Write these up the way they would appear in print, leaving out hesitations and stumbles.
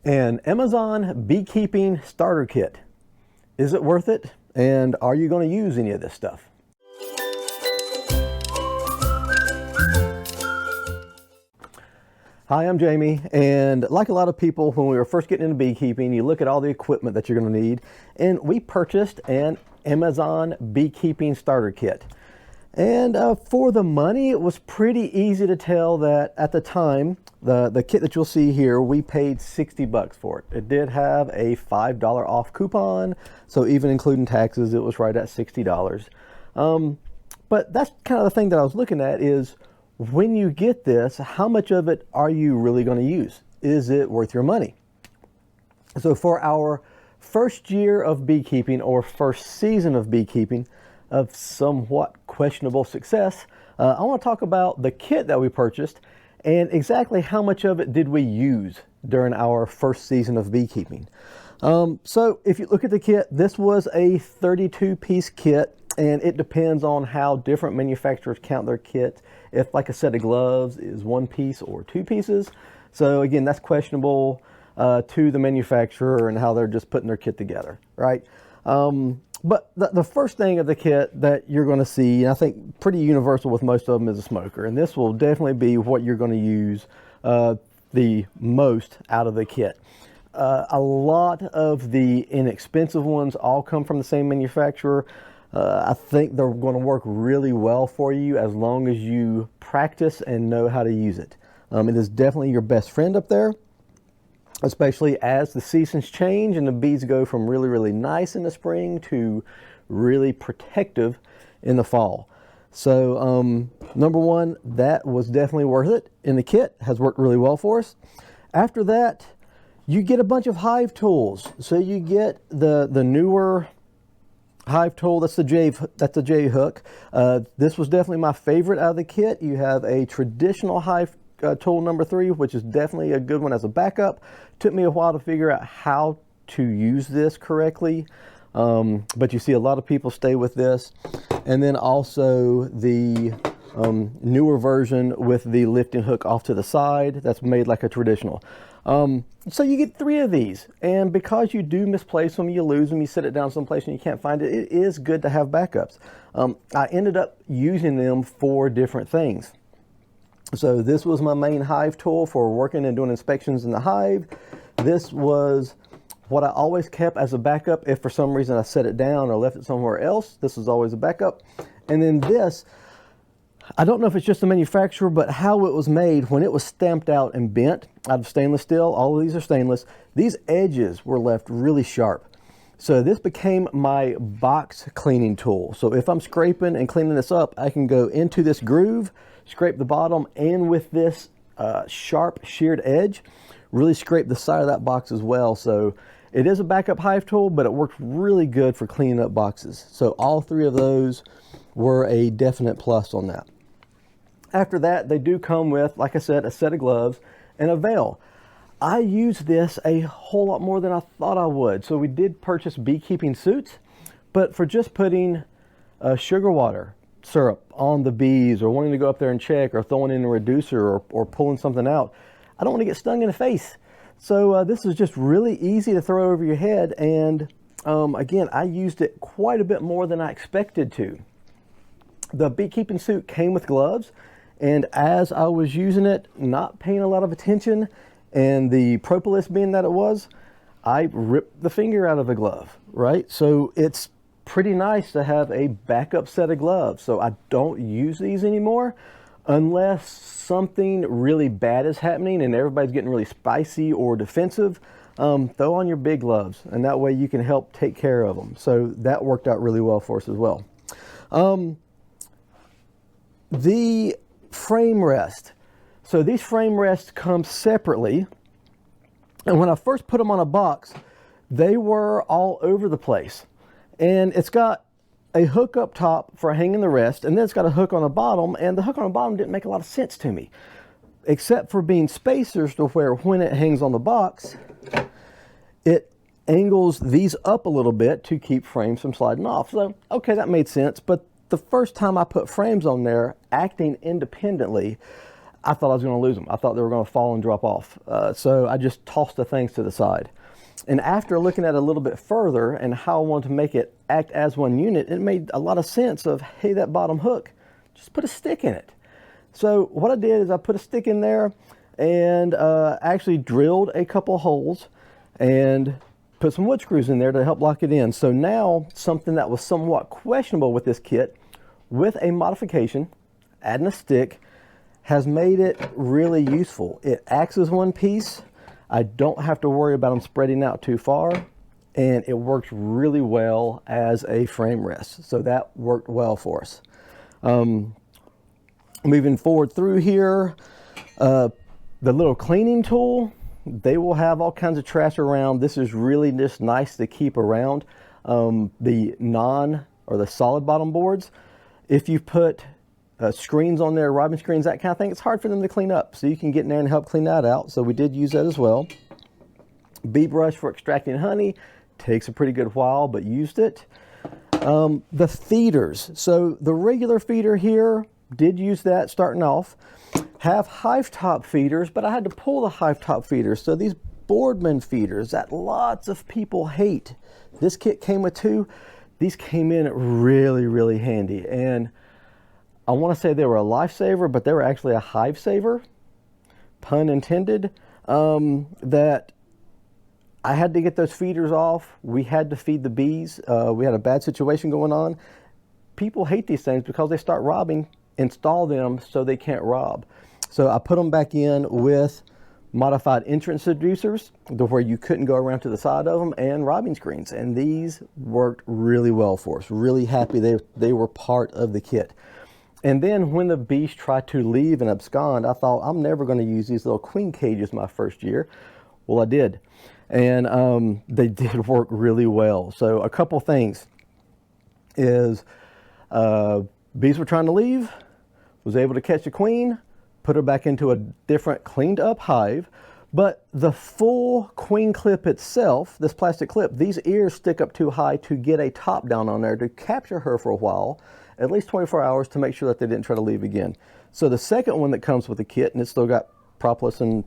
An Amazon beekeeping starter kit. Is it worth it? And are you going to use any of this stuff? Hi, I'm Jamie, and like a lot of people, when we were first getting into beekeeping, you look at all the equipment that you're going to need, and we purchased an Amazon beekeeping starter kit. And for the money, it was pretty easy to tell that at the time, the kit that you'll see here, we paid 60 bucks for it. It did have a $5 off coupon, so even including taxes, it was right at $60. But that's kind of the thing that I was looking at is, when you get this, how much of it are you really going to use? Is it worth your money? So for our first year of beekeeping, or first season of beekeeping, of somewhat questionable success, I want to talk about the kit that we purchased and exactly how much of it did we use during our first season of beekeeping. So if you look at the kit, this was a 32-piece kit, and it depends on how different manufacturers count their kit, if like a set of gloves is 1 piece or 2 pieces. So again, that's questionable to the manufacturer and how they're just putting their kit together, right? But the first thing of the kit that you're going to see, and I think pretty universal with most of them, is a smoker. And this will definitely be what you're going to use the most out of the kit. A lot of the inexpensive ones all come from the same manufacturer. I think they're going to work really well for you as long as you practice and know how to use it. It is definitely your best friend up there, especially as the seasons change and the bees go from really, really nice in the spring to really protective in the fall. So number one, that was definitely worth it. And the kit has worked really well for us. After that, you get a bunch of hive tools. So you get the newer hive tool, that's the J hook. This was definitely my favorite out of the kit. You have a traditional hive tool number 3, which is definitely a good one as a backup. Took me a while to figure out how to use this correctly, but you see a lot of people stay with this. And then also the newer version with the lifting hook off to the side, that's made like a traditional. So you get 3 of these, and because you do misplace them, you lose them, you set it down someplace and you can't find it, it is good to have backups. I ended up using them for different things. So this was my main hive tool for working and doing inspections in the hive. This was what I always kept as a backup if for some reason I set it down or left it somewhere else. This was always a backup. And then this, I don't know if it's just the manufacturer, but how it was made, when it was stamped out and bent out of stainless steel, all of these are stainless, these edges were left really sharp. So this became my box cleaning tool. So if I'm scraping and cleaning this up, I can go into this groove, scrape the bottom, and with this sharp sheared edge, really scrape the side of that box as well. So it is a backup hive tool, but it worked really good for cleaning up boxes. So all 3 of those were a definite plus on that. After that, they do come with, like I said, a set of gloves and a veil. I used this a whole lot more than I thought I would. So we did purchase beekeeping suits, but for just putting sugar water syrup on the bees, or wanting to go up there and check, or throwing in a reducer, or pulling something out, I don't want to get stung in the face. So this is just really easy to throw over your head. And again, I used it quite a bit more than I expected to. The beekeeping suit came with gloves, and as I was using it, not paying a lot of attention, and the propolis being that it was, I ripped the finger out of the glove, right? So it's pretty nice to have a backup set of gloves. So I don't use these anymore unless something really bad is happening and everybody's getting really spicy or defensive. Throw on your big gloves, and that way you can help take care of them. So that worked out really well for us as well. The frame rest. So these frame rests come separately, and when I first put them on a box, they were all over the place. And it's got a hook up top for hanging the rest, and then it's got a hook on the bottom, and the hook on the bottom didn't make a lot of sense to me, except for being spacers to where when it hangs on the box, it angles these up a little bit to keep frames from sliding off. So, okay, that made sense, but the first time I put frames on there, acting independently, I thought I was going to lose them. I thought they were going to fall and drop off. So I just tossed the things to the side. And after looking at it a little bit further and how I wanted to make it act as one unit, it made a lot of sense of, hey, that bottom hook, just put a stick in it. So what I did is I put a stick in there and actually drilled a couple holes and put some wood screws in there to help lock it in. So now something that was somewhat questionable with this kit, with a modification, adding a stick, has made it really useful. It acts as one piece. I don't have to worry about them spreading out too far, and it works really well as a frame rest. So that worked well for us. Moving forward through here, the little cleaning tool, they will have all kinds of trash around. This is really just nice to keep around. The solid bottom boards, if you put screens on there, robbing screens, that kind of thing, it's hard for them to clean up. So you can get in there and help clean that out. So we did use that as well. Bee brush for extracting honey, takes a pretty good while, but used it. The feeders. So the regular feeder here, did use that starting off. Have hive top feeders, but I had to pull the hive top feeders. So these Boardman feeders that lots of people hate. This kit came with 2. These came in really, really handy. And I want to say they were a lifesaver, but they were actually a hive saver, pun intended, that I had to get those feeders off. We had to feed the bees. We had a bad situation going on. People hate these things because they start robbing. Install them so they can't rob. So I put them back in with modified entrance seducers to where you couldn't go around to the side of them, and robbing screens. And these worked really well for us. Really happy they were part of the kit. And then when the bees tried to leave and abscond, I thought, I'm never going to use these little queen cages my first year. Well, I did. And they did work really well. So a couple things is bees were trying to leave, was able to catch the queen, put her back into a different cleaned up hive. But the full queen clip itself, this plastic clip, these ears stick up too high to get a top down on there to capture her for a while, at least 24 hours, to make sure that they didn't try to leave again. So the second one that comes with the kit, and it's still got propolis and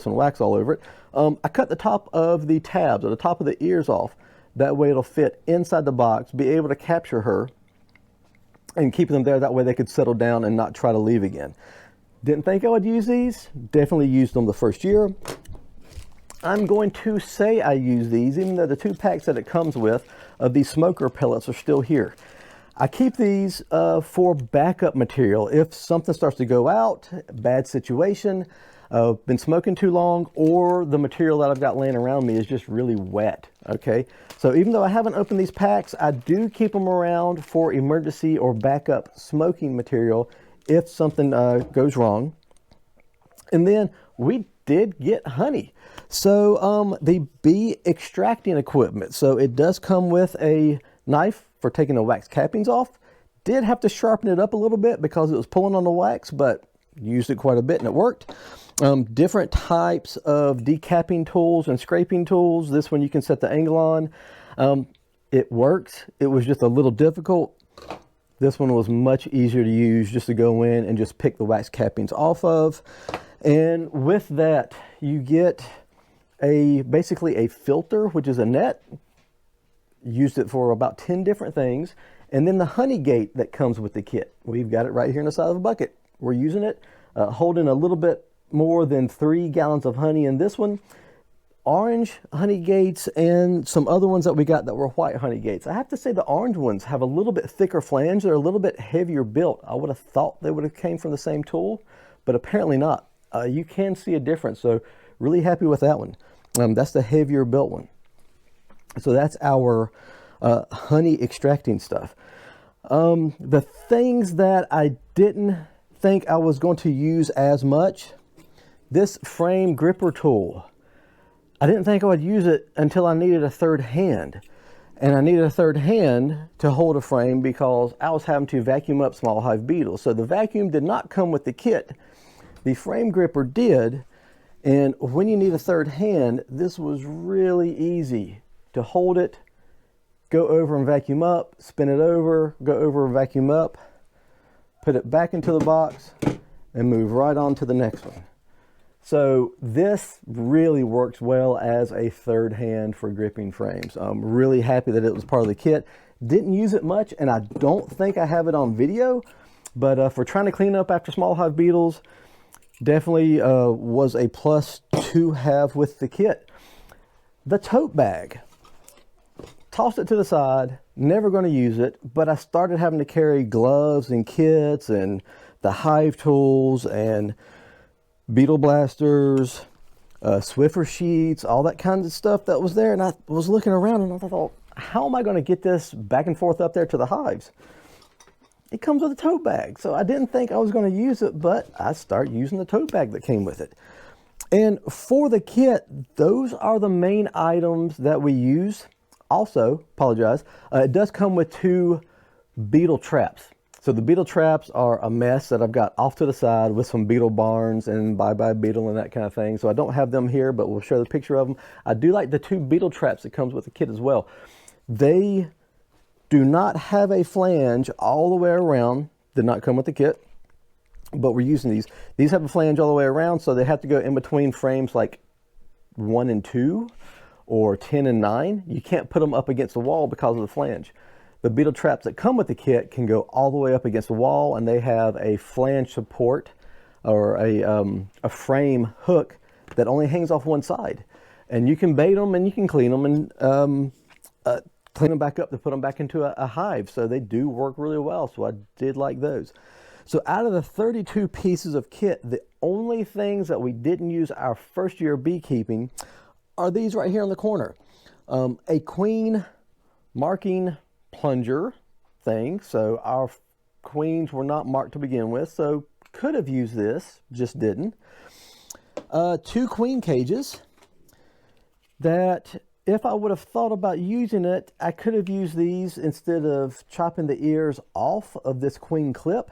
wax all over it, I cut the top of the tabs, or the top of the ears off. That way it'll fit inside the box, be able to capture her, and keep them there. That way they could settle down and not try to leave again. Didn't think I would use these. Definitely used them the first year. I'm going to say I use these, even though the 2 packs that it comes with of these smoker pellets are still here. I keep these for backup material. If something starts to go out, bad situation, been smoking too long, or the material that I've got laying around me is just really wet, okay? So even though I haven't opened these packs, I do keep them around for emergency or backup smoking material if something goes wrong. And then we did get honey. So the bee extracting equipment. So it does come with a knife for taking the wax cappings off. Did have to sharpen it up a little bit because it was pulling on the wax, but used it quite a bit and it worked. Different types of decapping tools and scraping tools. This one you can set the angle on. It works. It was just a little difficult. This one was much easier to use, just to go in and just pick the wax cappings off of. And with that, you get basically a filter, which is a net. Used it for about 10 different things. And then the honey gate that comes with the kit. We've got it right here in the side of a bucket. We're using it, holding a little bit more than 3 gallons of honey in this one. Orange honey gates and some other ones that we got that were white honey gates. I have to say the orange ones have a little bit thicker flange. They're a little bit heavier built. I would have thought they would have came from the same tool, but apparently not. You can see a difference. So really happy with that one. That's the heavier built one. So that's our honey extracting stuff. The things that I didn't think I was going to use as much, this frame gripper tool. I didn't think I would use it until I needed a third hand. And I needed a third hand to hold a frame because I was having to vacuum up small hive beetles. So the vacuum did not come with the kit. The frame gripper did. And when you need a third hand, this was really easy to hold it, go over and vacuum up, spin it over, go over and vacuum up, put it back into the box, and move right on to the next one. So this really works well as a third hand for gripping frames. I'm really happy that it was part of the kit. Didn't use it much, and I don't think I have it on video, but for trying to clean up after small hive beetles, definitely was a plus to have with the kit. The tote bag, tossed it to the side, never going to use it, but I started having to carry gloves and kits and the hive tools and beetle blasters, Swiffer sheets, all that kind of stuff that was there. And I was looking around and I thought, how am I going to get this back and forth up there to the hives? It comes with a tote bag. So I didn't think I was going to use it, but I started using the tote bag that came with it. And for the kit, those are the main items that we use. Also, apologize, it does come with 2 beetle traps. So the beetle traps are a mess that I've got off to the side with some beetle barns and bye-bye beetle and that kind of thing. So I don't have them here, but we'll show the picture of them. I do like the 2 beetle traps that comes with the kit as well. They do not have a flange all the way around. Did not come with the kit, but we're using these. These have a flange all the way around, so they have to go in between frames like 1 and 2 or 10 and 9. You can't put them up against the wall because of the flange. The beetle traps that come with the kit can go all the way up against the wall, and they have a flange support or a frame hook that only hangs off one side. And you can bait them and you can clean them and clean them back up to put them back into a hive. So they do work really well. So I did like those. So out of the 32 pieces of kit, the only things that we didn't use our first year of beekeeping are these right here in the corner. A queen marking plunger thing. So our queens were not marked to begin with, so could have used this, just didn't. 2 queen cages that if I would have thought about using it, I could have used these instead of chopping the ears off of this queen clip.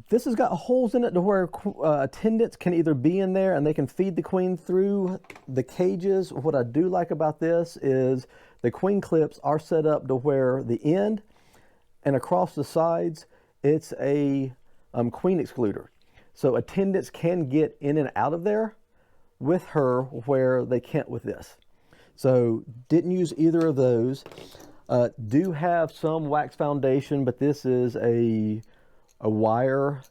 This has got holes in it to where attendants can either be in there and they can feed the queen through the cages. What I do like about this is the queen clips are set up to where the end and across the sides, it's a queen excluder. So attendants can get in and out of there with her where they can't with this. So didn't use either of those. Do have some wax foundation, but this is a wire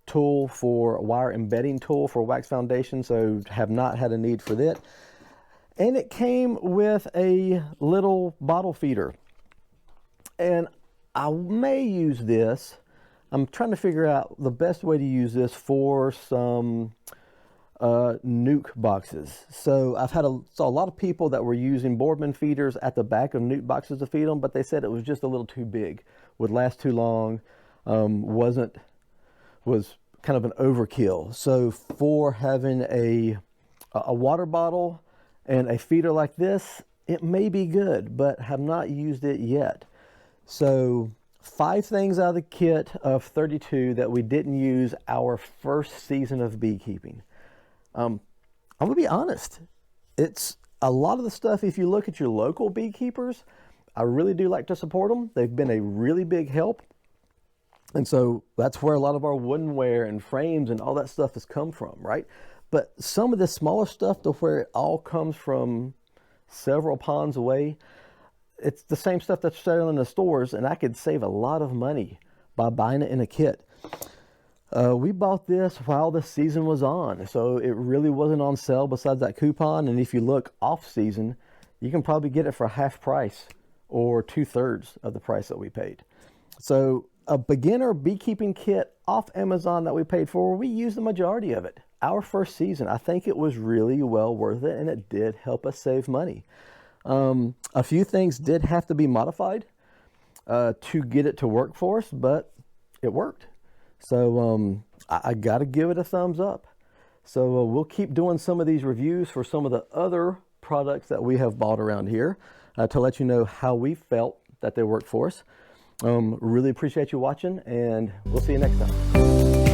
tool for a wire embedding tool for wax foundation, so have not had a need for that. And it came with a little bottle feeder, and I may use this. I'm trying to figure out the best way to use this for some nuke boxes. So I've had saw a lot of people that were using Boardman feeders at the back of nuke boxes to feed them, but they said it was just a little too big, would last too long, was kind of an overkill. So for having a water bottle and a feeder like this, it may be good, but have not used it yet. So 5 things out of the kit of 32 that we didn't use our first season of beekeeping. I'm gonna be honest, it's a lot of the stuff. If you look at your local beekeepers, I really do like to support them. They've been a really big help. And so that's where a lot of our woodenware and frames and all that stuff has come from, right? But some of the smaller stuff to where it all comes from several ponds away, it's the same stuff that's selling in the stores, and I could save a lot of money by buying it in a kit. We bought this while the season was on, so it really wasn't on sale besides that coupon. And if you look off season, you can probably get it for half price or 2/3 of the price that we paid. So a beginner beekeeping kit off Amazon that we paid for, we used the majority of it. Our first season, I think it was really well worth it, and it did help us save money. A few things did have to be modified to get it to work for us, but it worked. So I got to give it a thumbs up. So we'll keep doing some of these reviews for some of the other products that we have bought around here to let you know how we felt that they worked for us. Really appreciate you watching, and we'll see you next time.